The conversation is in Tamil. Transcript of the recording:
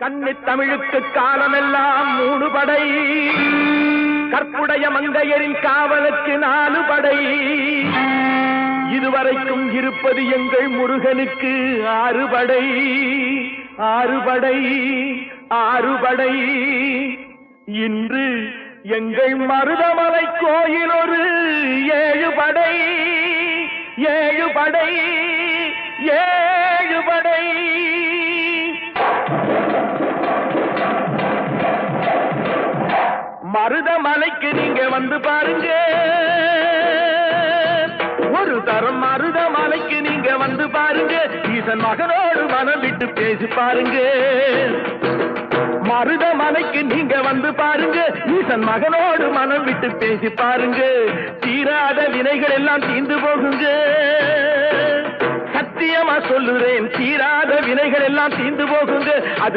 கன்னி தமிழுக்கு காலமெல்லாம் 3 படை, கற்புடைய மங்கையரின் காவலுக்கு 4 படை, இதுவரைக்கும் இருப்பது எங்கள் முருகனுக்கு 6 படை, 6 படை, 6 படை. இன்று எங்கள் மருதமலை கோயில் ஒரு 7 படை, 7 படை, 7 படை. மருதமலைக்கு நீங்க வந்து பாருங்க, ஒரு தரம் மருதமலைக்கு நீங்க வந்து பாருங்க, ஈசன் மகனோடு மனம் விட்டு பேசி பாருங்க. மருதமலைக்கு நீங்க வந்து பாருங்க, ஈசன் மகனோடு மனம் விட்டு பேசி பாருங்க. தீராத வினைகள் எல்லாம் தீர்ந்து போகுங்க, சத்தியமா சொல்லுறேன், தீராத வினைகள் எல்லாம் தீர்ந்து போகுங்க. அது